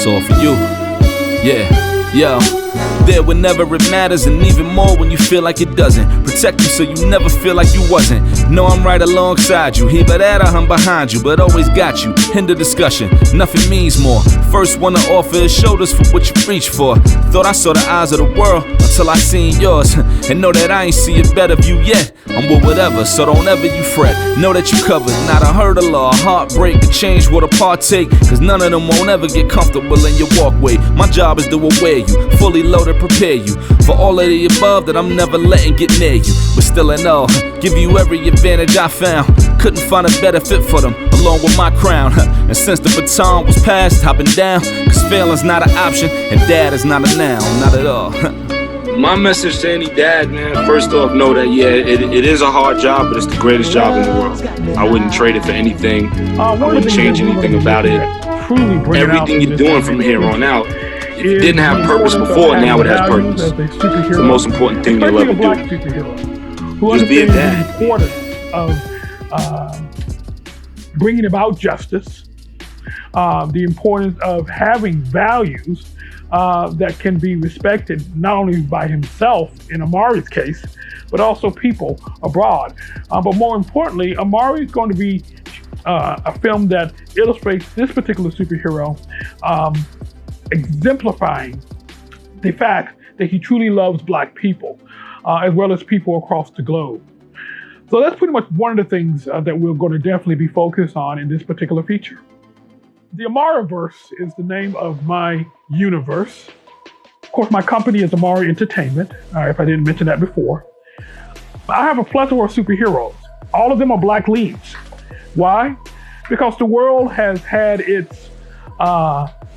That's all for you. Yeah, yo. There whenever it matters, and even more when you feel like it doesn't. Protect you so you never feel like you wasn't. Know I'm right alongside you. Either that or I'm behind you, but always got you. End the discussion, nothing means more. First one to offer is shoulders for what you reach for. Thought I saw the eyes of the world until I seen yours. And know that I ain't see a better view yet. I'm with whatever, so don't ever you fret. Know that you covered, not a hurdle or a heartbreak. A change what a partake, cause none of them won't ever get comfortable in your walkway. My job is to aware you, fully loaded, prepare you for all of the above that I'm never letting get near you. But still in all, give you every advantage I found. Couldn't find a better fit for them, along with my crown. And since the baton was passed, I've been down. Cause failing's not an option, and dad is not a noun, not at all. My message to any dad, man, first off, know that, yeah, it is a hard job, but it's the greatest job in the world. I wouldn't trade it for anything. I wouldn't change anything about it. Everything you're doing from here on out, if it didn't have purpose before, now it has purpose. It's the most important thing you'll ever do. Just be a dad. The importance of bringing about justice, the importance of having values that can be respected not only by himself in Amari's case, but also people abroad. But more importantly, Amari is going to be a film that illustrates this particular superhero, exemplifying the fact that he truly loves Black people, as well as people across the globe. So that's pretty much one of the things that we're going to definitely be focused on in this particular feature. The Amariverse is the name of my universe. Of course, my company is Amari Entertainment, if I didn't mention that before. I have a plethora of superheroes. All of them are Black leads. Why? Because the world has had its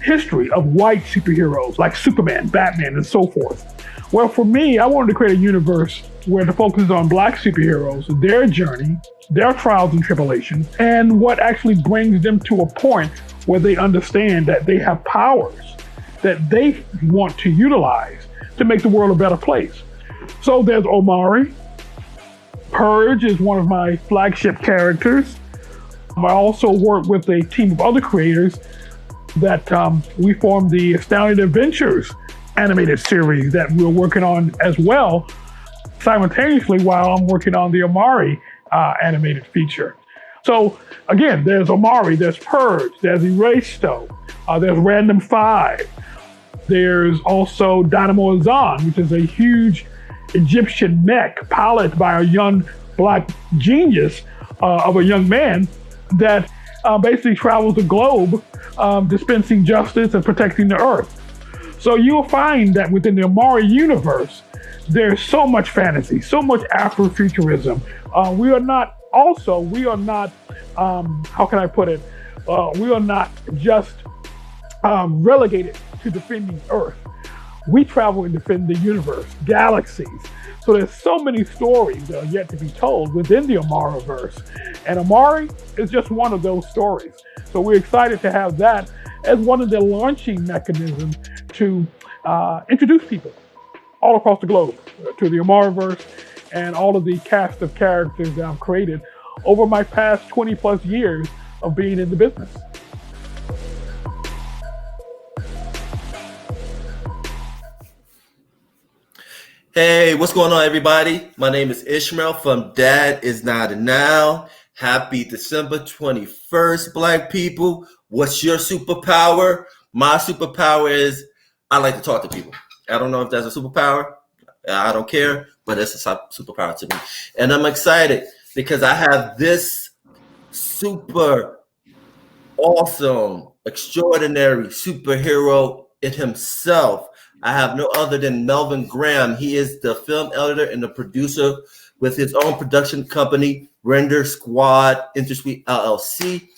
history of white superheroes like Superman, Batman, and so forth. Well, for me, I wanted to create a universe where the focus is on Black superheroes, their journey, their trials and tribulations, and what actually brings them to a point where they understand that they have powers that they want to utilize to make the world a better place. So there's Omari. Purge is one of my flagship characters. I also work with a team of other creators that we formed the Astounding Adventures animated series that we're working on as well, simultaneously while I'm working on the Amari animated feature. So again, there's Omari, there's Purge, there's Erasto, there's Random 5. There's also Dynamo Azan, which is a huge Egyptian mech piloted by a young Black genius of a young man that basically travels the globe dispensing justice and protecting the earth. So you'll find that within the Amari universe, there's so much fantasy, so much Afrofuturism. We are not, how can I put it? We are not just relegated to defending Earth. We travel and defend the universe, galaxies. So there's so many stories that are yet to be told within the Amariverse. And Amari is just one of those stories. So we're excited to have that as one of the launching mechanisms to introduce people all across the globe to the Amariverse and all of the cast of characters that I've created over my past 20 plus years of being in the business. Hey, what's going on, everybody? My name is Ishmael from Dad Is Not a Now. Happy December 21st, Black people. What's your superpower? My superpower is I like to talk to people. I don't know if that's a superpower. I don't care, but it's a superpower to me. And I'm excited because I have this super awesome, extraordinary superhero in himself. I have no other than Melvin Graham. He is the film editor and the producer with his own production company, Render Squad Intersuite LLC.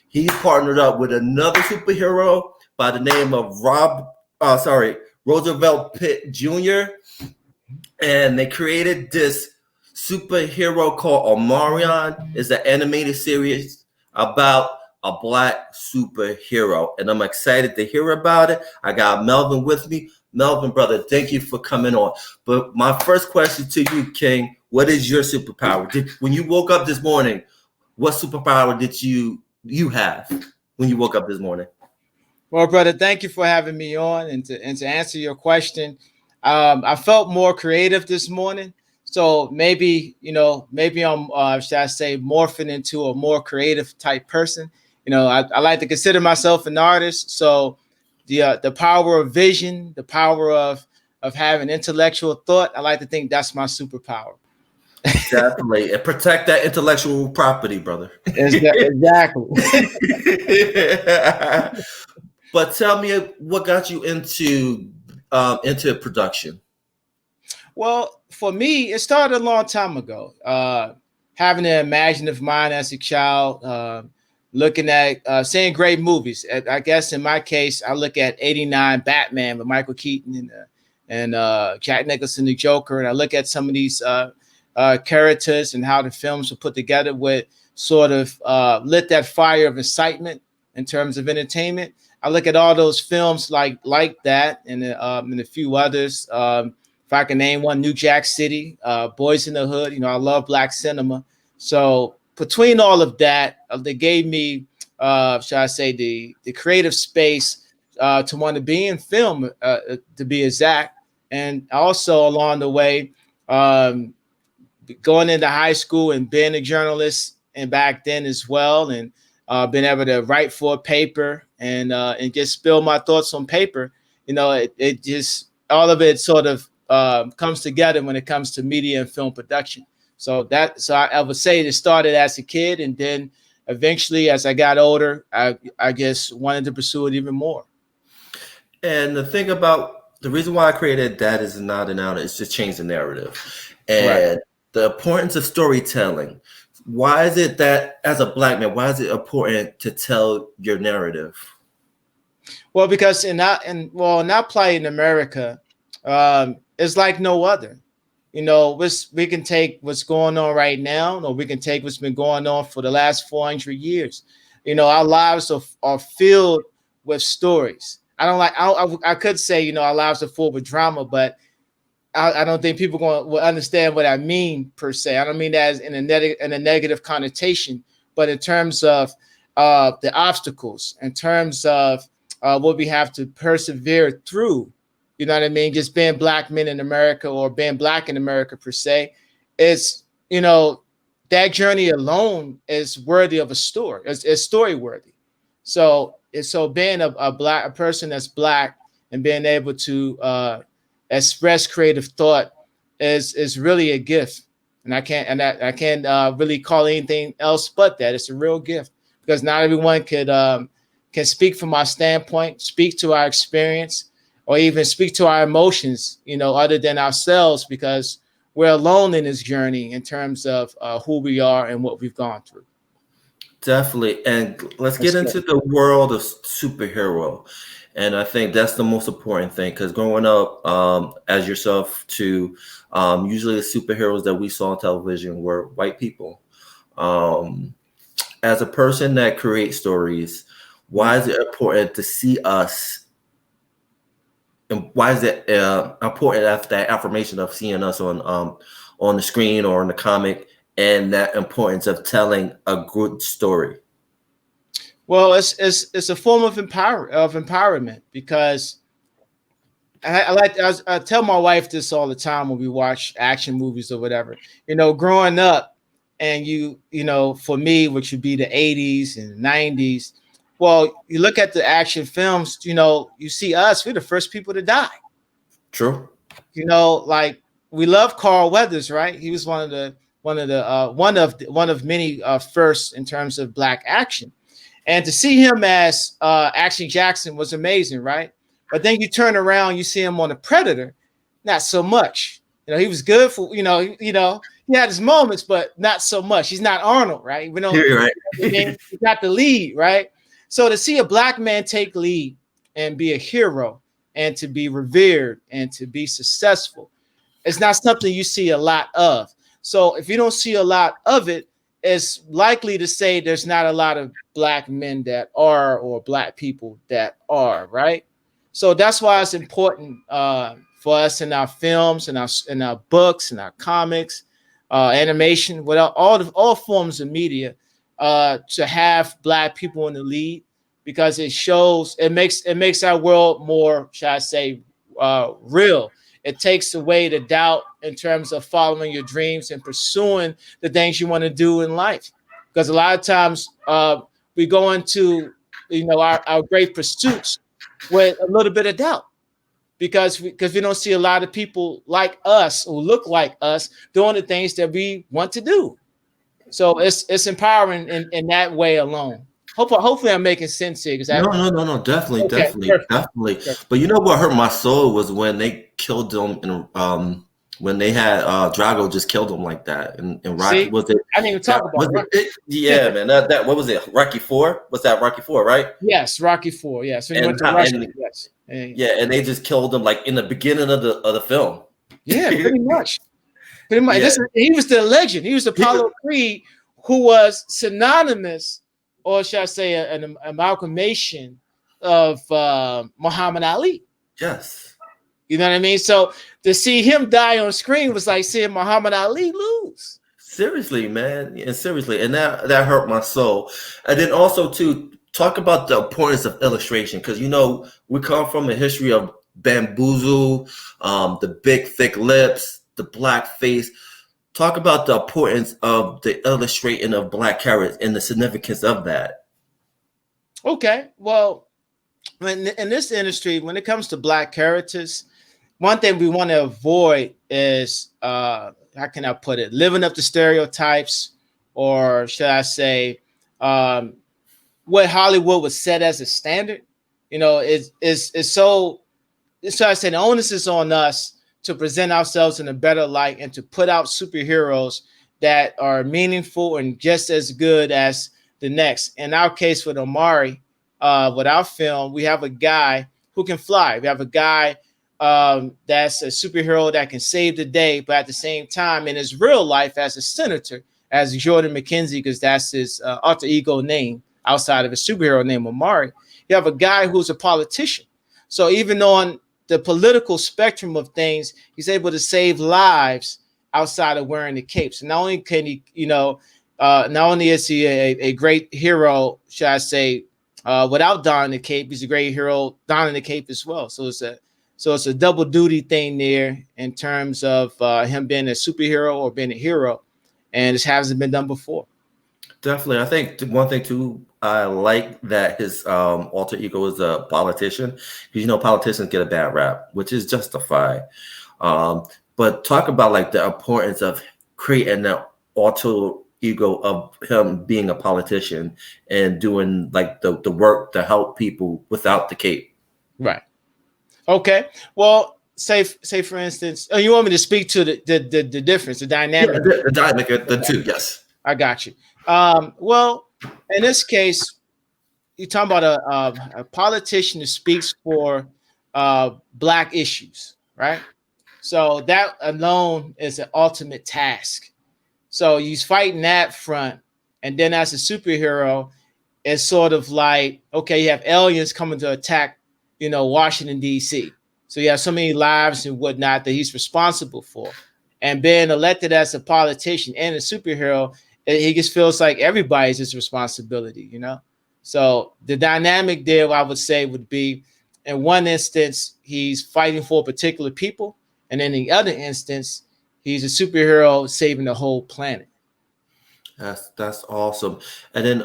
He partnered up with another superhero by the name of Roosevelt Pitt Jr. And they created this superhero called Omarion. It's an animated series about a Black superhero. And I'm excited to hear about it. I got Melvin with me. Melvin, brother, thank you for coming on. But my first question to you, King, what is your superpower? When you woke up this morning, what superpower did you have when you woke up this morning? Well, brother, thank you for having me on and to answer your question. I felt more creative this morning, so maybe maybe I'm should I say morphing into a more creative type person. I like to consider myself an artist, so the power of vision, the power of having intellectual thought, I like to think that's my superpower. Definitely. And protect that intellectual property, brother. Exactly. But tell me what got you into production. Well, for me, it started a long time ago. Having an imaginative mind as a child, looking at seeing great movies. I guess in my case, I look at '89 Batman with Michael Keaton and Jack Nicholson, the Joker, and I look at some of these characters and how the films were put together with sort of lit that fire of excitement in terms of entertainment. I look at all those films like that and a few others. If I can name one, New Jack City, Boys in the Hood. I love black cinema. So between all of that, they gave me, shall I say, the creative space to want to be in film, to be exact. And also along the way, going into high school and being a journalist and back then as well, and been able to write for a paper and just spill my thoughts on paper. It just all of it sort of comes together when it comes to media and film production. So I would say it started as a kid, and then eventually, as I got older, I guess wanted to pursue it even more. And the reason why I created That Is Not an Outer is to change the narrative and right. The importance of storytelling. Why is it that as a black man, why is it important to tell your narrative? Well, because in that play in America, it's like no other. We can take what's going on right now, or we can take what's been going on for the last 400 years. Our lives are filled with stories. I could say, our lives are full with drama, but I don't think people will understand what I mean per se. I don't mean that as in a negative connotation, but in terms of the obstacles, in terms of what we have to persevere through. You know what I mean? Just being black men in America, or being black in America per se, is that journey alone is worthy of a story. It's story worthy. So being a person that's black and being able to express creative thought is really a gift, and I can't really call anything else but that. It's a real gift, because not everyone can speak from our standpoint, speak to our experience, or even speak to our emotions, other than ourselves, because we're alone in this journey in terms of who we are and what we've gone through. Definitely. And let's get into the world of superhero. And I think that's the most important thing, because growing up as yourself too, usually the superheroes that we saw on television were white people. As a person that creates stories, why is it important to see us? And why is it important after that affirmation of seeing us on the screen or in the comic, and that importance of telling a good story? Well, it's a form of empowerment, because I tell my wife this all the time when we watch action movies or whatever. Growing up, and for me, which would be the 80s and 90s. Well, you look at the action films, you see us, we're the first people to die. True. Like, we love Carl Weathers, right? He was one of many firsts in terms of black action. And to see him as Action Jackson was amazing, right? But then you turn around, you see him on The Predator, not so much. He was good for, he had his moments, but not so much. He's not Arnold, right? Right. He's not the lead, right? So to see a black man take lead and be a hero and to be revered and to be successful, it's not something you see a lot of. So if you don't see a lot of it, it's likely to say there's not a lot of black men that are, or black people that are, right? So that's why it's important for us in our films, in our books, in our comics, animation, all forms of media, to have black people in the lead, because it makes our world more, shall I say, real. It takes away the doubt in terms of following your dreams and pursuing the things you want to do in life. Because a lot of times we go into our great pursuits with a little bit of doubt, because we don't see a lot of people like us who look like us doing the things that we want to do. So it's empowering in that way alone. Hopefully I'm making sense here. No, definitely, Okay, definitely, perfect. definitely. Perfect. But you know what hurt my soul was when they killed him, and when they had Drago just killed him like that. And Rocky, See? was it? I didn't even talk that- about was it. it? Yeah, man. That what was it? Rocky 4? Was that Rocky 4? Right? Yes, Rocky 4. Yes, when he went to And- Russia. and- Yes. Yeah, and they just killed him like in the beginning of the film. Yeah, pretty much. Pretty much. Yeah. He was the legend. He was Apollo Creed, who was synonymous, or should I say, an amalgamation of Muhammad Ali. Yes. You know what I mean? So to see him die on screen was like seeing Muhammad Ali lose. Seriously, man. And seriously. And that hurt my soul. And then also to talk about the importance of illustration, because we come from a history of bamboozle, the big thick lips, the black face. Talk about the importance of the illustrating of black characters and the significance of that. Okay, well, in this industry, when it comes to black characters, one thing we want to avoid is how can I put it, living up to stereotypes, or should I say what Hollywood was set as a standard. Is so I say the onus is on us to present ourselves in a better light and to put out superheroes that are meaningful and just as good as the next. In our case with Omari, with our film, we have a guy who can fly. We have a guy that's a superhero that can save the day, but at the same time, in his real life as a senator, as Jordan McKenzie, because that's his alter ego name outside of his superhero name, Omari. You have a guy who's a politician. So even on the political spectrum of things, he's able to save lives outside of wearing the cape. So not only can he, not only is he a great hero, should I say, without donning the cape, he's a great hero donning the cape as well. So it's a double duty thing there in terms of him being a superhero or being a hero, and this hasn't been done before. Definitely. I think one thing too, I like that his alter ego is a politician, because politicians get a bad rap, which is justified. But talk about like the importance of creating an alter ego of him being a politician and doing like the work to help people without the cape. Right. Okay. Well, say for instance, you want me to speak to the difference, the dynamic? Yeah, the dynamic, the two. Yes. I got you. Well, in this case, you're talking about a politician who speaks for black issues, right? So that alone is an ultimate task. So he's fighting that front, and then as a superhero, it's sort of like, okay, you have aliens coming to attack, Washington, D.C. So you have so many lives and whatnot that he's responsible for. And being elected as a politician and a superhero, he just feels like everybody's his responsibility, So the dynamic there, I would say, would be, in one instance, he's fighting for particular people, and in the other instance, he's a superhero saving the whole planet. That's awesome. And then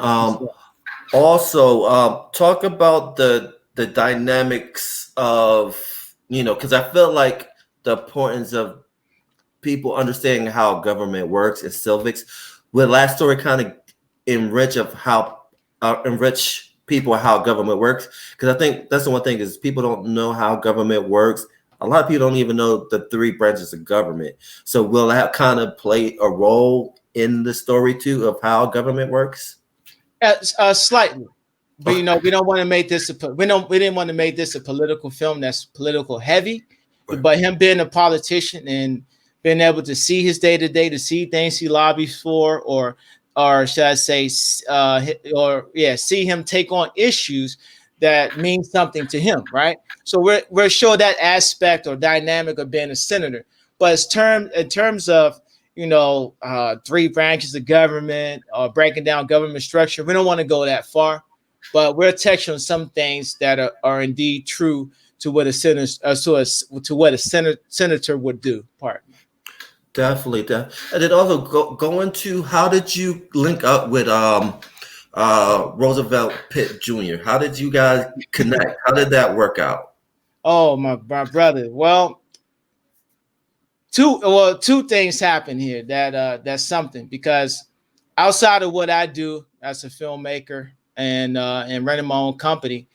also talk about the dynamics of, because I feel like the importance of people understanding how government works and civics. Will last story kind of enrich people how government works? Because I think that's the one thing is people don't know how government works. A lot of people don't even know the three branches of government. So will that kind of play a role in the story too of how government works? Slightly, but we don't want to make this we didn't want to make this a political film that's political heavy. Right. But him being a politician and being able to see his day to day, to see things he lobbies for, or should I say, see him take on issues that mean something to him, right? So we're sure that aspect or dynamic of being a senator. But in terms of three branches of government or breaking down government structure, we don't want to go that far. but we're touching on some things that are indeed true to what a senator senator would do. Pardon. Definitely. And then also go into, how did you link up with Roosevelt Pitt Jr.? How did you guys connect? How did that work out? Oh, my brother. Well, two things happen here that's something, because outside of what I do as a filmmaker and running my own company,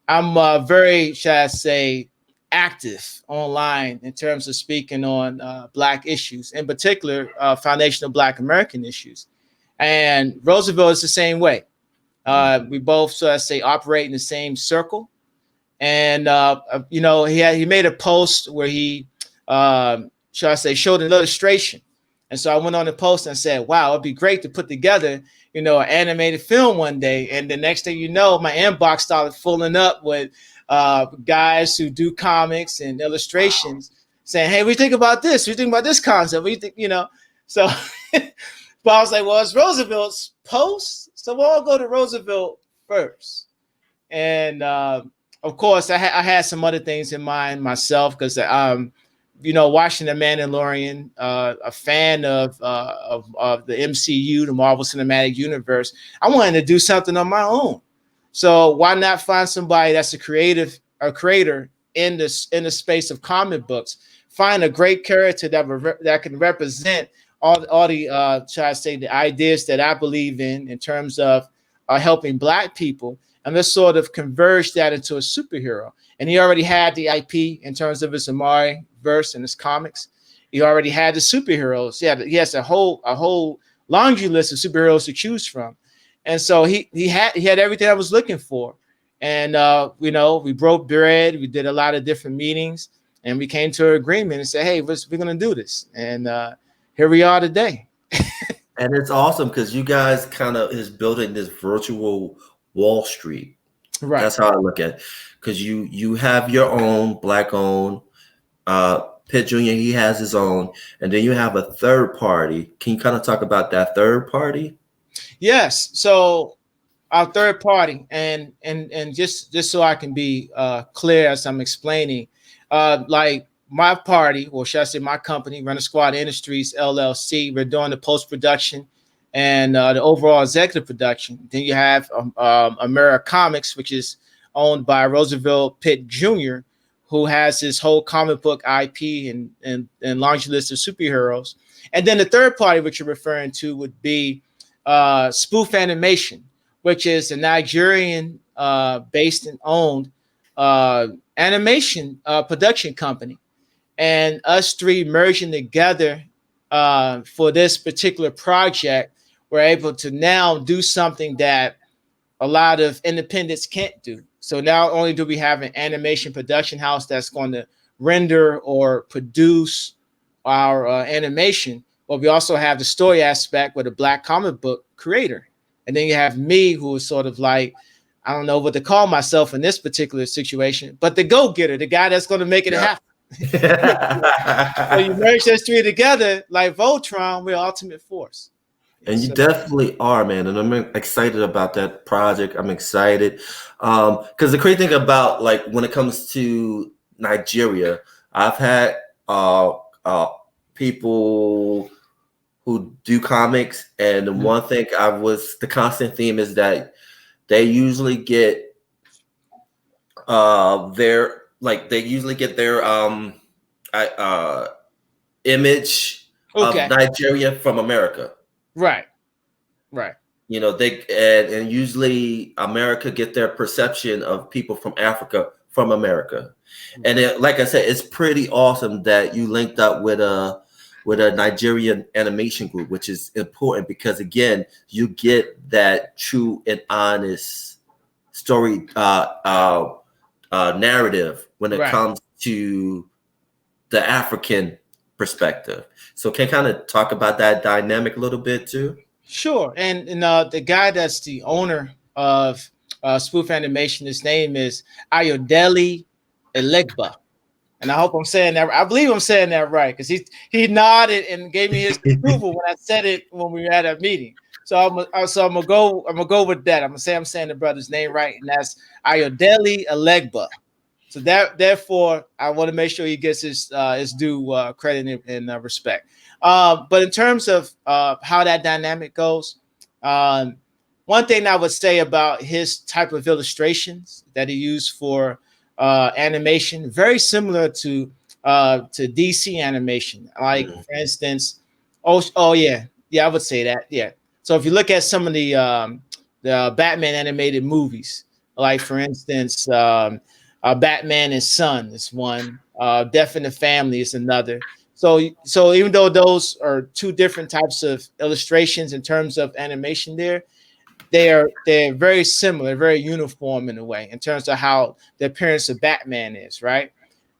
I'm very, shall I say, active online in terms of speaking on Black issues, in particular, foundational Black American issues. And Roosevelt is the same way. We both, so I say, operate in the same circle. And he made a post where he, shall I say, showed an illustration. And so I went on the post and said, wow, it'd be great to put together, an animated film one day. And the next thing you know, my inbox started filling up with guys who do comics and illustrations saying, hey, we think about this. We think about this concept. We think, So, but I was like, well, it's Roosevelt's post, so we'll all go to Roosevelt first. And of course, I had some other things in mind myself, because watching The Mandalorian, a fan of the MCU, the Marvel Cinematic Universe, I wanted to do something on my own. So why not find somebody that's a creator in the space of comic books? Find a great character that can represent all the shall I say, the ideas that I believe in terms of helping Black people, and let's sort of converge that into a superhero. And he already had the IP in terms of his Amari verse and his comics. He already had the superheroes. He has a whole laundry list of superheroes to choose from. And so he had everything I was looking for. And we broke bread. We did a lot of different meetings, and we came to an agreement and said, hey, we're going to do this. And here we are today. And it's awesome because you guys kind of is building this virtual Wall Street. Right. That's how I look at it. Because you have your own Black-owned, Pitt Jr., he has his own, and then you have a third party. Can you kind of talk about that third party? Yes. So our third party, and just so I can be clear as I'm explaining, like my party, or should I say my company, Runner Squad Industries LLC, we're doing the post-production and the overall executive production. Then you have America Comics, which is owned by Roosevelt Pitt Jr., who has his whole comic book IP and laundry list of superheroes. And then the third party, which you're referring to, would be Spoof Animation, which is a Nigerian based and owned animation production company. And us three merging together for this particular project, we're able to now do something that a lot of independents can't do. So not only do we have an animation production house that's going to render or produce our animation, but we also have the story aspect with a Black comic book creator. And then you have me, who is sort of like, I don't know what to call myself in this particular situation, but the go-getter, the guy that's going to make it happen. So you merge those three together like Voltron, we're ultimate force. And you definitely are, man. And I'm excited about that project. I'm excited. Because the crazy thing about, like, when it comes to Nigeria, I've had people who do comics, and the one thing the constant theme is that they usually get their image of Nigeria from America. Right. They usually America get their perception of people from Africa from America. And like I said, it's pretty awesome that you linked up with a Nigerian animation group, which is important because, again, you get that true and honest story narrative when it comes to the African perspective. So can you kind of talk about that dynamic a little bit too? Sure. And the guy that's the owner of Spoof Animation, his name is Ayodele Elegba. And I hope I'm saying that. I believe I'm saying that right, because he nodded and gave me his approval when I said it when we were at a meeting. So I'm gonna go with that. I'm saying the brother's name right, and that's Ayodele Elegba. So therefore, I want to make sure he gets his due credit and respect. But in terms of how that dynamic goes, one thing I would say about his type of illustrations that he used for animation, very similar to DC animation. Like for instance, oh yeah, I would say that, yeah. So if you look at some of the Batman animated movies, like for instance, Batman and Son is one, Death in the Family is another. So even though those are two different types of illustrations in terms of animation, they're very similar, very uniform in a way in terms of how the appearance of Batman is, right?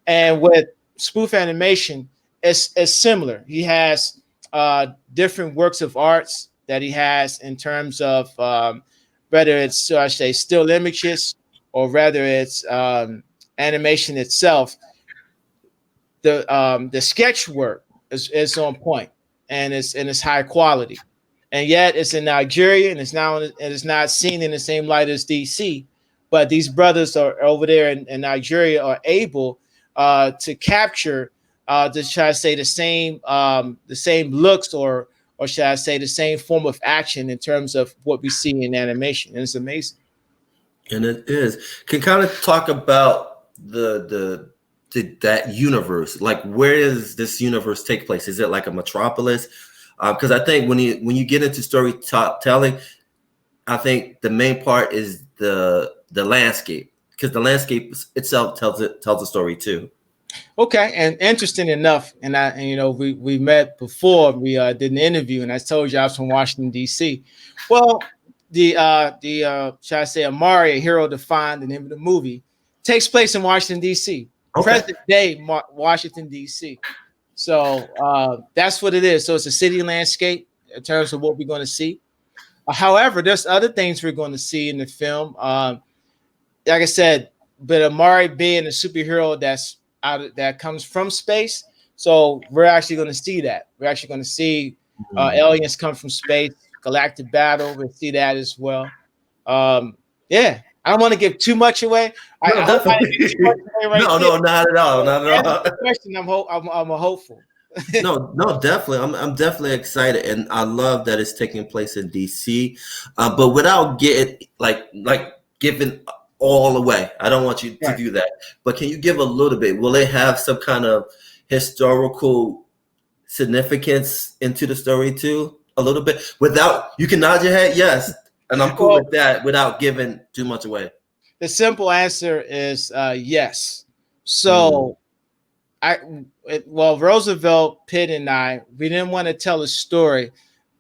And with spoof animation, it's similar. He has different works of arts that he has in terms of whether it's I say still images or whether it's animation itself. The sketch work is on point and it's high quality, and yet it's in Nigeria and it's not seen in the same light as DC. But these brothers are over there in Nigeria are able to capture to try to say the same looks or should I say the same form of action in terms of what we see in animation, and it's amazing. And it is. Can kind of talk about that universe. Like, where does this universe take place? Is it like a metropolis? Because I think when you get into storytelling, I think the main part is the landscape, because the landscape itself tells a story too. Okay, and interesting enough, and we met before we did an interview, and I told you I was from Washington D.C. Well, the shall I say Amari, A Hero Defined, the name of the movie, takes place in Washington D.C. Okay. Present day Washington D.C. So that's what it is. So it's a city landscape in terms of what we're going to see. However, there's other things we're going to see in the film. Like I said, but Amari being a superhero that comes from space, so we're actually going to see that. We're actually going to see aliens come from space, galactic battle. We'll see that as well. Yeah, I don't want to give too much away. No, not at all. Not at all. Question, I'm a hopeful. no, definitely. I'm definitely excited, and I love that it's taking place in DC. But without getting like giving all away, I don't want you to do that. But can you give a little bit? Will it have some kind of historical significance into the story too? A little bit, without, you can nod your head yes, and I'm cool with that without giving too much away. The simple answer is yes. So Roosevelt, Pitt, and I, we didn't want to tell a story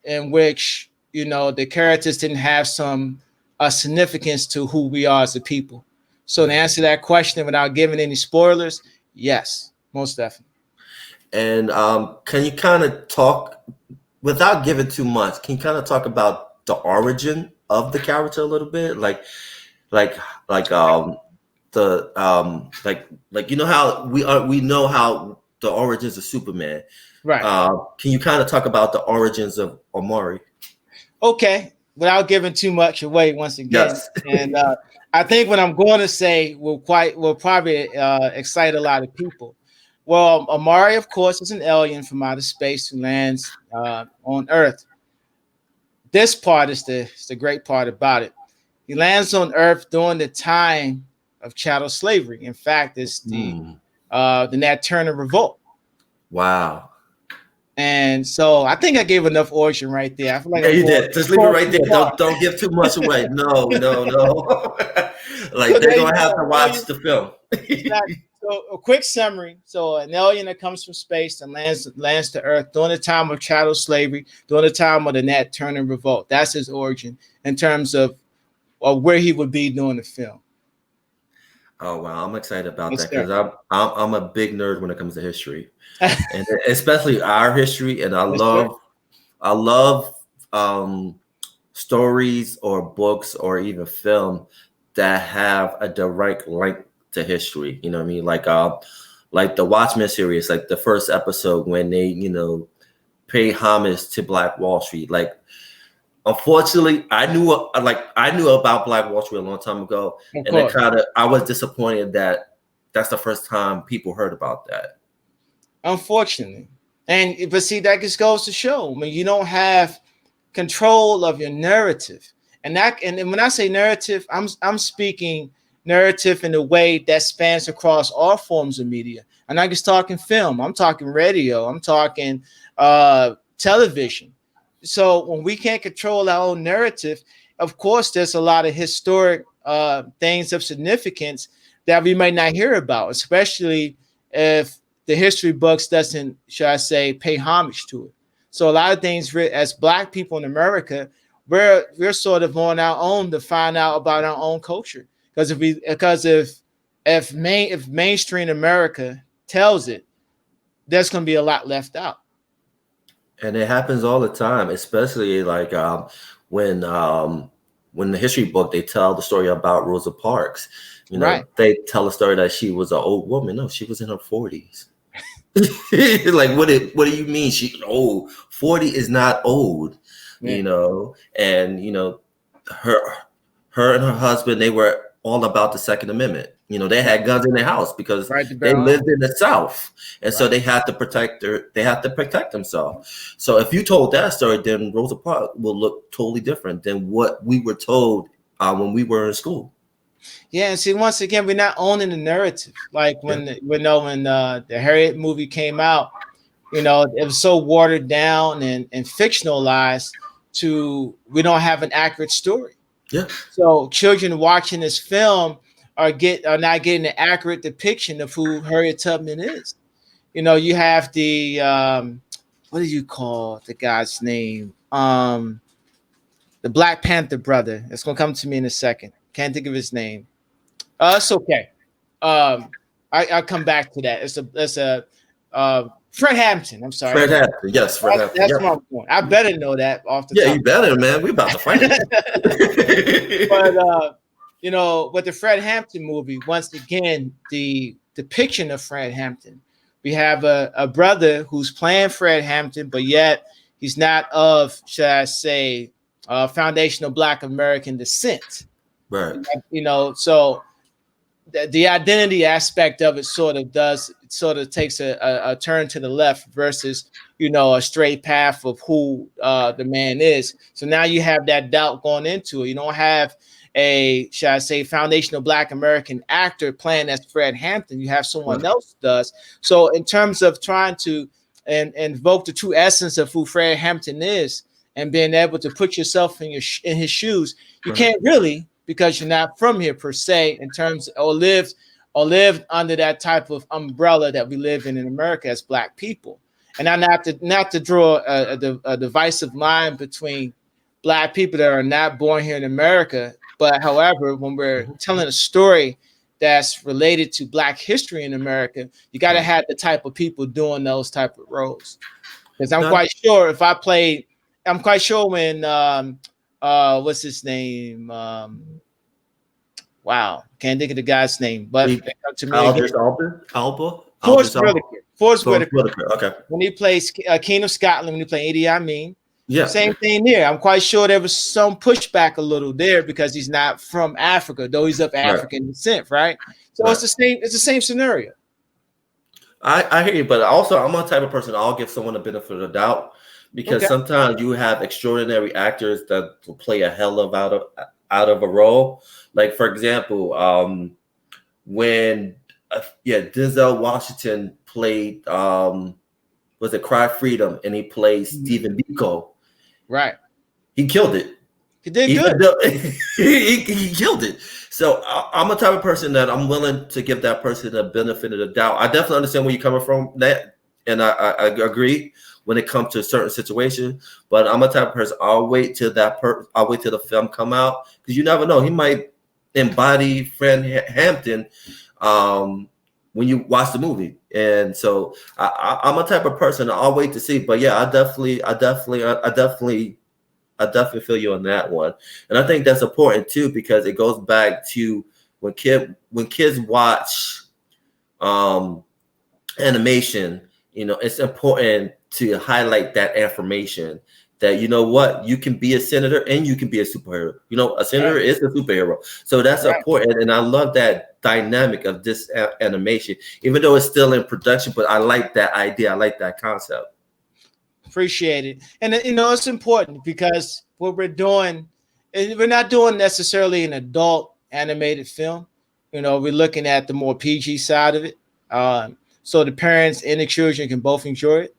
in which the characters didn't have some significance to who we are as a people. So to answer that question without giving any spoilers, yes, most definitely. And can you kind of talk, without giving too much, can you kind of talk about the origin of the character a little bit? Like how we know how the origins of Superman. Right. Can you kind of talk about the origins of Amari? Okay. Without giving too much away once again. Yes. And I think what I'm going to say will probably excite a lot of people. Well, Amari, of course, is an alien from outer space who lands on Earth. This part is the great part about it. He lands on Earth during the time of chattel slavery. In fact, it's the Nat Turner Revolt. Wow. And so I think I gave enough origin right there. I feel like you did. Just leave it right there. Don't give too much away. No. Like, they're gonna have to watch the film. So a quick summary. So an alien that comes from space and lands to Earth during the time of chattel slavery, during the time of the Nat Turner Revolt. That's his origin in terms of where he would be during the film. Oh wow, I'm excited about that because I'm a big nerd when it comes to history, and especially our history. And I love stories or books or even film that have a direct link to history. You know what I mean? Like the Watchmen series, like the first episode when they pay homage to Black Wall Street. Like unfortunately, I knew about Black Wall Street a long time ago, I was disappointed that that's the first time people heard about that. Unfortunately, but see, that just goes to show when you don't have control of your narrative, and when I say narrative, I'm speaking narrative in a way that spans across all forms of media. I'm not just talking film. I'm talking radio. I'm talking television. So when we can't control our own narrative, of course, there's a lot of historic things of significance that we might not hear about, especially if the history books doesn't, should I say, pay homage to it. So a lot of things, as Black people in America, we're sort of on our own to find out about our own culture. Because if mainstream America tells it, there's going to be a lot left out. And it happens all the time, especially like when the history book, they tell the story about Rosa Parks. You know, They tell a story that she was an old woman. No, she was in her 40s. Like, what do you mean she's old? 40 is not old, you know. And you know, her and her husband, they were all about the Second Amendment. You know, they had guns in their house because they lived in the South, and so they had to protect themselves. So if you told that story, then Rosa Parks will look totally different than what we were told when we were in school. Yeah, and see, once again, we're not owning the narrative. Like when the Harriet movie came out, you know, it was so watered down and fictionalized to we don't have an accurate story. Yeah. So children watching this film are not getting an accurate depiction of who Harriet Tubman is. You know, you have the what do you call the guy's name? The Black Panther brother. It's gonna come to me in a second. Can't think of his name. It's okay. I'll come back to that. It's a Fred Hampton. I'm sorry. Fred Hampton. Yes, Fred Hampton. That's my point. I better know that off the top. Yeah, you better, man. We about to fight. But you know, with the Fred Hampton movie, once again, the depiction of Fred Hampton, we have a brother who's playing Fred Hampton, but yet he's not of, should I say, foundational Black American descent. Right. You know, so the identity aspect of it sort of takes a turn to the left versus, you know, a straight path of who the man is. So now you have that doubt going into it. You don't have a, should I say, foundational Black American actor playing as Fred Hampton. You have someone else does. So in terms of trying to invoke the true essence of who Fred Hampton is and being able to put yourself in his shoes, you can't really, because you're not from here per se, in terms or lived under that type of umbrella that we live in America as Black people. And I not to draw a divisive line between Black people that are not born here in America, but however, when we're telling a story that's related to Black history in America, you got to have the type of people doing those type of roles. Because I'm quite sure when what's his name? Wow, can't think of the guy's name, but to me, Forrest Whitaker. Okay. When he plays King of Scotland, when he played Idi Amin, yeah, same thing there. I'm quite sure there was some pushback a little there because he's not from Africa, though he's of African descent, right? So it's the same. It's the same scenario. I hear you, but also I'm a type of person. I'll give someone a benefit of the doubt because sometimes you have extraordinary actors that will play a hell of out of a role. Like for example, when Denzel Washington played was it Cry Freedom, and he played Stephen Biko. Right. He killed it. He did good. He killed it. So I'm a type of person that I'm willing to give that person a benefit of the doubt. I definitely understand where you're coming from, that, and I agree when it comes to a certain situation. But I'm a type of person, I'll wait till the film come out, because you never know. He might embody Fred Hampton when you watch the movie. And so I'm a type of person, I'll wait to see. But yeah, I definitely feel you on that one. And I think that's important too, because it goes back to when kids watch animation, you know, it's important to highlight that information that, you know what, you can be a senator and you can be a superhero. You know, a senator is a superhero. So that's important. And I love that dynamic of this animation, even though it's still in production, but I like that idea. I like that concept. Appreciate it. And, you know, it's important because what we're doing, we're not doing necessarily an adult animated film. You know, we're looking at the more PG side of it. So the parents and the children can both enjoy it.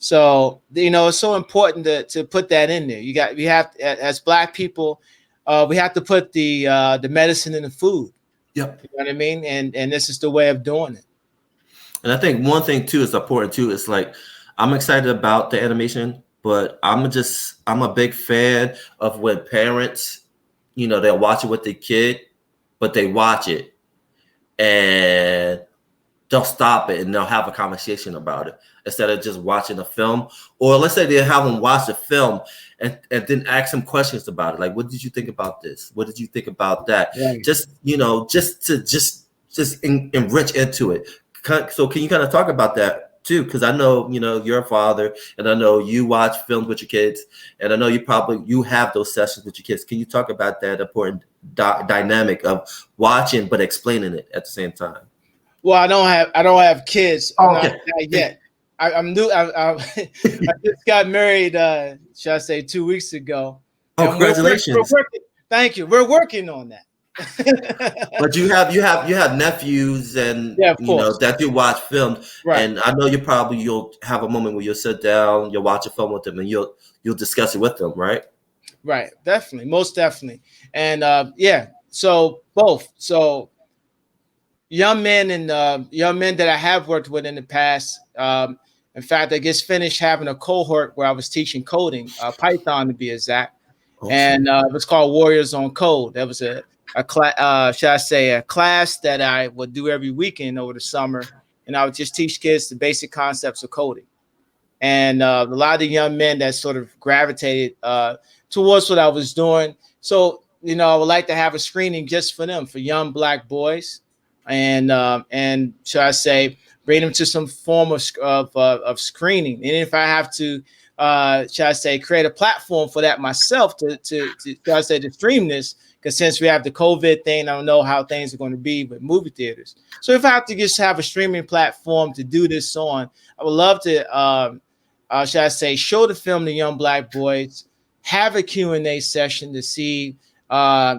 So, you know, it's so important to put that in there. We have, as Black people, we have to put the medicine in the food. Yep. You know what I mean? And this is the way of doing it. And I think one thing too is important too. It's like, I'm excited about the animation, but I'm a big fan of when parents, you know, they'll watch it with their kid, but they watch it and they'll stop it and they'll have a conversation about it instead of just watching a film. Or let's say they haven't watched a film and then ask them questions about it. Like, what did you think about this? What did you think about that? Right. Just, you know, just enrich into it. So can you kind of talk about that too? Because I know, you know, you're a father and I know you watch films with your kids and I know you have those sessions with your kids. Can you talk about that important dynamic of watching but explaining it at the same time? Well, I don't have kids. Okay. Not yet. I'm new. I just got married. Should I say 2 weeks ago? Oh, congratulations! Thank you. We're working on that. But you have nephews and you know that you watch films, right. And I know you'll have a moment where you'll sit down, you'll watch a film with them, and you'll discuss it with them, right? Right. Definitely, most definitely, and so both. So young men that I have worked with in the past. In fact, I just finished having a cohort where I was teaching coding, Python to be exact, awesome. And it was called Warriors on Code. That was a class that I would do every weekend over the summer, and I would just teach kids the basic concepts of coding. And a lot of the young men that sort of gravitated towards what I was doing. So, you know, I would like to have a screening just for them, for young Black boys, and should I say, bring them to some form of screening. And if I have to, should I say, create a platform for that myself to stream this. Because since we have the COVID thing, I don't know how things are going to be with movie theaters. So if I have to just have a streaming platform to do this on, I would love to, should I say, show the film to young Black boys, have a Q&A session to see,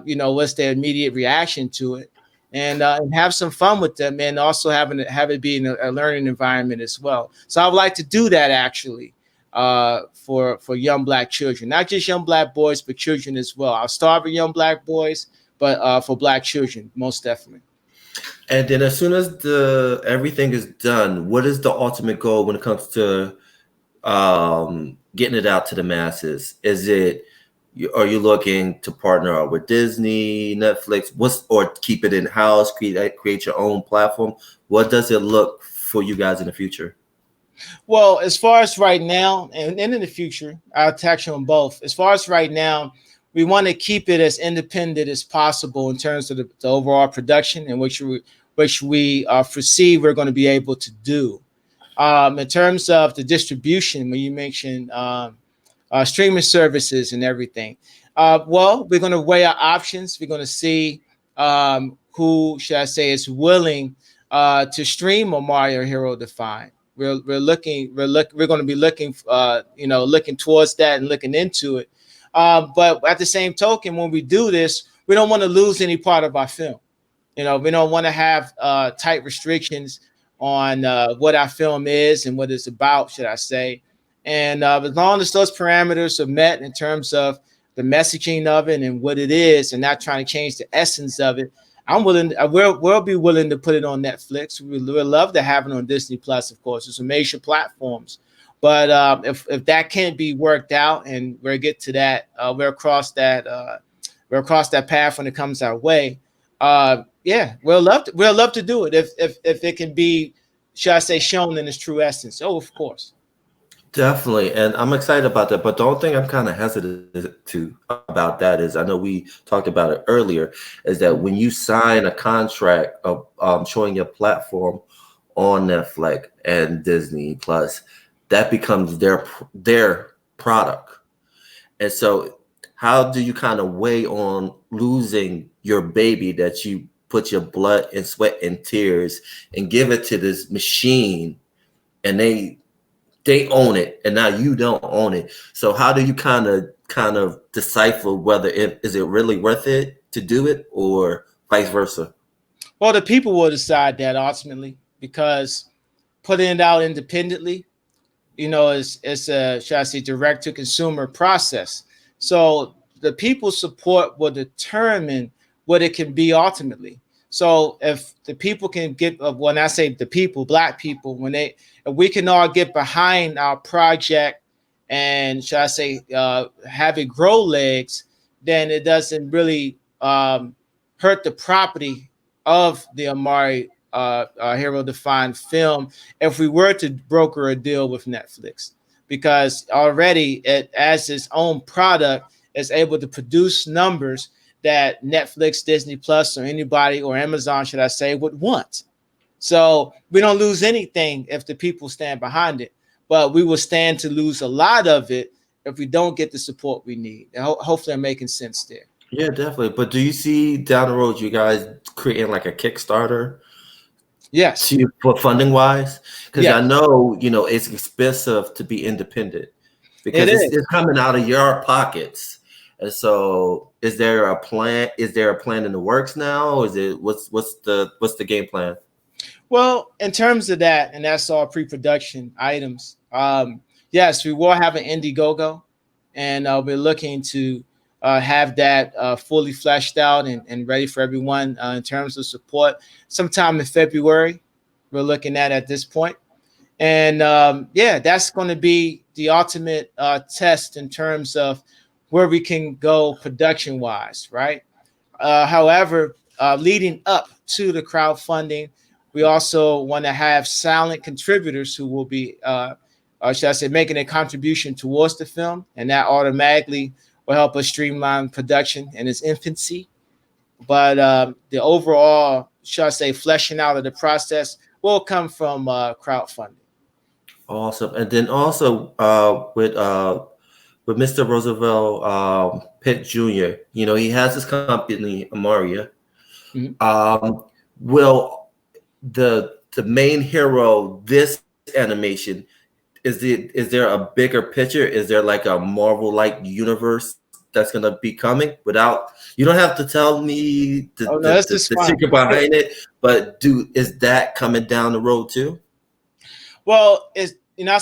you know, what's their immediate reaction to it, and have some fun with them, and also have it be in a learning environment as well. So I would like to do that actually. For young Black children, not just young Black boys, but children as well. I'll start with young Black boys, but for Black children, most definitely. And then as soon as everything is done, what is the ultimate goal when it comes to getting it out to the masses? Are you looking to partner up with Disney, Netflix, or keep it in-house, create your own platform? What does it look for you guys in the future? Well, as far as right now and in the future, I'll touch on both. As far as right now, we want to keep it as independent as possible in terms of the overall production, in which we foresee we're going to be able to do. In terms of the distribution, when you mentioned streaming services and everything, well, we're going to weigh our options. We're going to see who, should I say, is willing to stream a Mario Hero Defined. We're going to be looking towards that and looking into it. But at the same token, when we do this, we don't want to lose any part of our film. You know, we don't want to have tight restrictions on what our film is and what it's about, should I say. And as long as those parameters are met in terms of the messaging of it and what it is, and not trying to change the essence of it, we'll be willing to put it on Netflix. We'd love to have it on Disney Plus, of course. It's some major platforms. But if that can't be worked out, and we'll get to that, we're across that path when it comes our way. We'll love to do it if it can be, should I say, shown in its true essence. Oh, of course. Definitely, and I'm excited about that. But the only thing I'm kind of hesitant about that is, I know we talked about it earlier, is that when you sign a contract of showing your platform on Netflix and Disney Plus, that becomes their product. And so how do you kind of weigh on losing your baby that you put your blood and sweat and tears and give it to this machine, and they own it, and now you don't own it? So how do you kind of decipher whether is it really worth it to do it or vice versa? Well, the people will decide that ultimately, because putting it out independently, it's a, should I say, direct to consumer process. So the people's support will determine what it can be ultimately. So if the people can get, when I say the people, Black people, if we can all get behind our project and, should I say, have it grow legs, then it doesn't really hurt the property of the Amari Hero Defined film if we were to broker a deal with Netflix, because already it, as its own product, is able to produce numbers that Netflix, Disney Plus, or anybody, or Amazon, should I say, would want. So we don't lose anything if the people stand behind it, but we will stand to lose a lot of it if we don't get the support we need. And hopefully I'm making sense there. Yeah, definitely. But do you see down the road you guys creating like a Kickstarter? Yes. For funding wise? Because yes. I know, it's expensive to be independent, because it's coming out of your pockets. And so is there a plan? Is there a plan in the works now? Or is it what's the game plan? Well, in terms of that, and that's all pre-production items. Yes, we will have an Indiegogo, and we're looking to have that fully fleshed out and ready for everyone in terms of support sometime in February. We're looking at this point. And that's going to be the ultimate test in terms of where we can go production wise, right? However, leading up to the crowdfunding, we also want to have silent contributors who will be, should I say, making a contribution towards the film, and that automatically will help us streamline production in its infancy. But the overall, should I say, fleshing out of the process will come from crowdfunding. Awesome. And then also with Mr. Roosevelt Pitt Jr., he has his company, Amaria. Mm-hmm. Will the main hero, this animation, is there a bigger picture? Is there like a Marvel-like universe that's going to be coming? Without, you don't have to tell me the secret behind it, but is that coming down the road too? Well, it's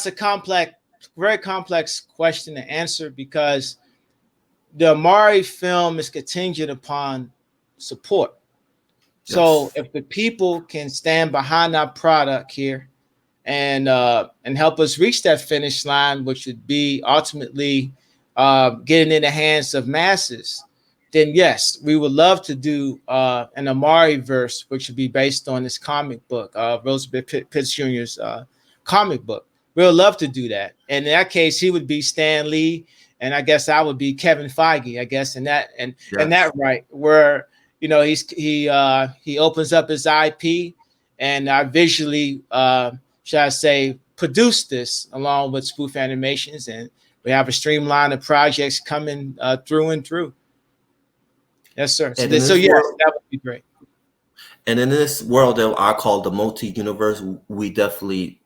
a very complex question to answer, because the Amari film is contingent upon support. Yes. So if the people can stand behind our product here and help us reach that finish line, which would be ultimately getting in the hands of masses, then yes, we would love to do an Amari verse, which would be based on this comic book, Roosevelt Pitt Jr.'s comic book. We would love to do that. And in that case, he would be Stan Lee, and I guess I would be Kevin Feige, I guess, in that right, where he opens up his IP, and I visually, should I say, produce this along with Spoof Animations, and we have a streamline of projects coming through and through. Yes, sir. So yes, that would be great. And in this world that I call the multi-universe, we definitely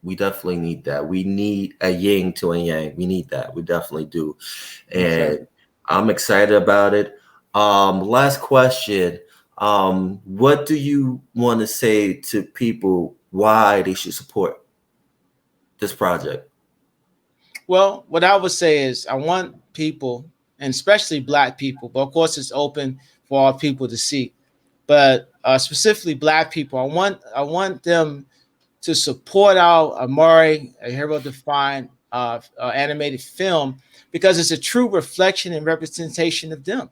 need that. We need a yin to a yang. We need that. We definitely do. And okay. I'm excited about it. Last question. What do you want to say to people why they should support this project? Well, what I would say is I want people, and especially Black people, but of course it's open for all people to see, but specifically Black people, I want them to support our Amari, a Hero Defined animated film, because it's a true reflection and representation of them.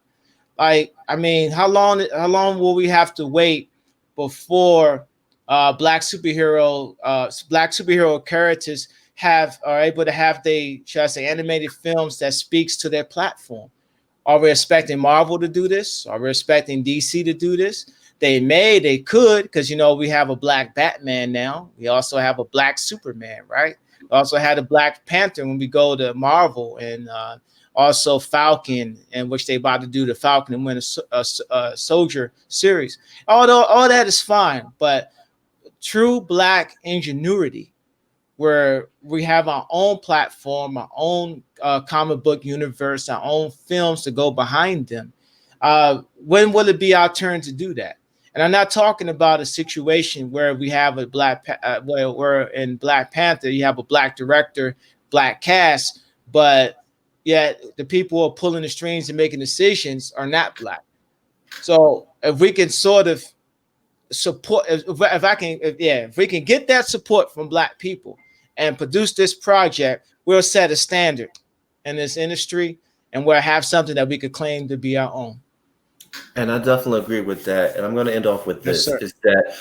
Like, I mean, how long will we have to wait before black superhero characters are able to have animated films that speaks to their platform? Are we expecting Marvel to do this? Are we expecting DC to do this? They could, because we have a Black Batman now. We also have a Black Superman, right? We also had a Black Panther when we go to Marvel, and also Falcon, in which they about to do the Falcon and Winter Soldier series. Although all that is fine, but true Black ingenuity, where we have our own platform, our own comic book universe, our own films to go behind them. When will it be our turn to do that? And I'm not talking about a situation where we have a where we're in Black Panther, you have a Black director, Black cast, but yet the people who are pulling the strings and making decisions are not Black. So if we can sort of support, if we can get that support from Black people and produce this project, we'll set a standard in this industry, and we'll have something that we could claim to be our own. And I definitely agree with that. And I'm going to end off with this: is that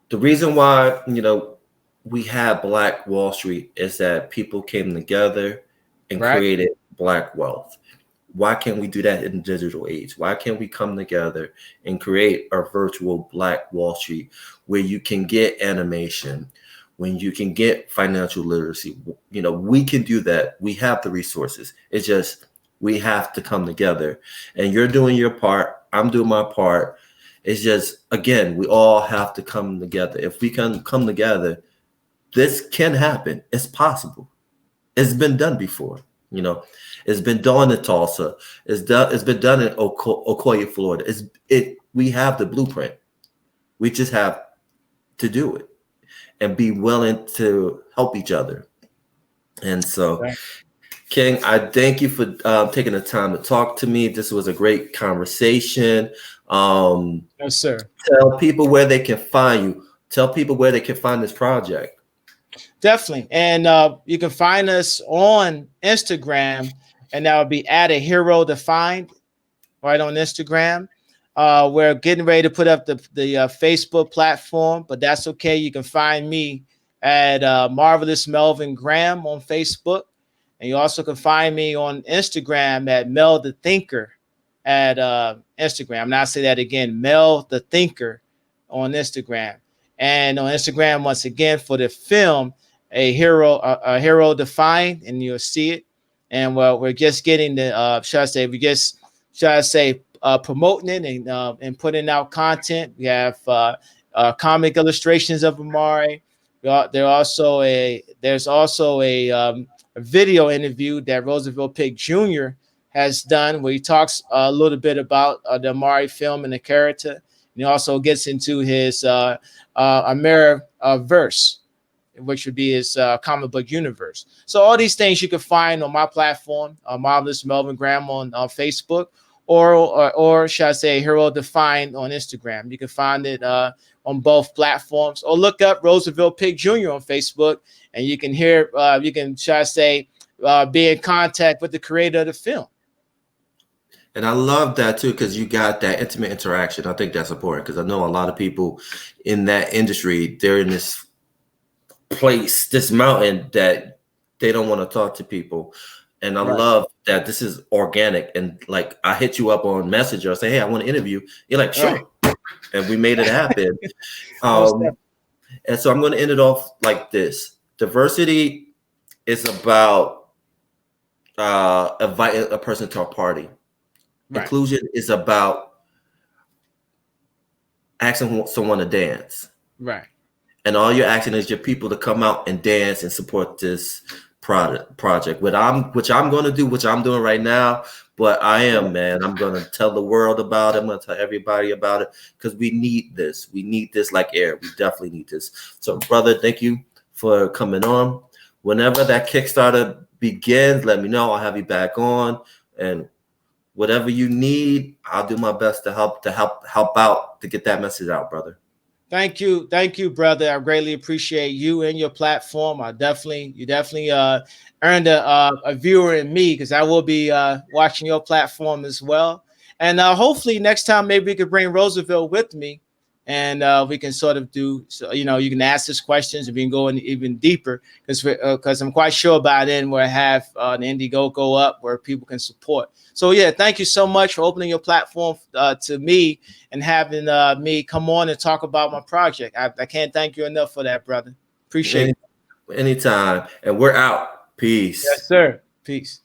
the reason why we have Black Wall Street is that people came together and created Black wealth. Why can't we do that in the digital age? Why can't we come together and create a virtual Black Wall Street where you can get animation, when you can get financial literacy? We can do that. We have the resources. It's just we have to come together. And you're doing your part. I'm doing my part. It's just, again, we all have to come together. If we can come together, this can happen. It's possible. It's been done before. It's been done in Tulsa. It's been done in Ocoee, Florida. We have the blueprint. We just have to do it and be willing to help each other. And so, King, I thank you for taking the time to talk to me. This was a great conversation. Yes, sir. Tell people where they can find you. Tell people where they can find this project. Definitely. And you can find us on Instagram, and that would be @AHeroDefined right on Instagram. We're getting ready to put up the Facebook platform, but that's okay. You can find me at Marvelous Melvin Graham on Facebook. And you also can find me on Instagram at Mel the Thinker at Instagram. And I'll say that again, Mel the Thinker on Instagram. And on Instagram, once again, for the film, a hero defined, and you'll see it. And we're just getting the promoting it and putting out content. We have comic illustrations of Amari. There's also a video interview that Roosevelt Pig Jr. has done, where he talks a little bit about the Amari film and the character. And he also gets into his Ameriverse, which would be his comic book universe. So all these things you can find on my platform, Marvelous Melvin Graham on Facebook, or should I say Hero Defined on Instagram. You can find it on both platforms, or look up Roosevelt Pig Jr. on Facebook, and you can hear, be in contact with the creator of the film. And I love that too, because you got that intimate interaction. I think that's important, because I know a lot of people in that industry, they're in this place, this mountain, that they don't want to talk to people. And I love that this is organic. And like, I hit you up on Messenger, I say, hey, I want to interview. You're like, sure. And we made it happen. And so I'm going to end it off like this. Diversity is about inviting a person to a party. Inclusion is about asking someone to dance. Right. And all you're asking is your people to come out and dance and support this project. Which I'm going to do, which I'm doing right now. But I'm going to tell the world about it. I'm going to tell everybody about it, because we need this. We need this like air. We definitely need this. So, brother, thank you for coming on. Whenever that Kickstarter begins, let me know. I'll have you back on. And whatever you need, I'll do my best to help out to get that message out, brother. Thank you, brother. I greatly appreciate you and your platform. You definitely earned a viewer in me, because I will be watching your platform as well. And hopefully next time, maybe we could bring Roosevelt with me, and we can sort of do, so, you can ask us questions and we can go in even deeper, because I'm quite sure by then we'll have the Indiegogo go up where people can support. So yeah, thank you so much for opening your platform to me and having me come on and talk about my project. I can't thank you enough for that, brother. Appreciate it. Anytime. And we're out. Peace. Yes, sir. Peace.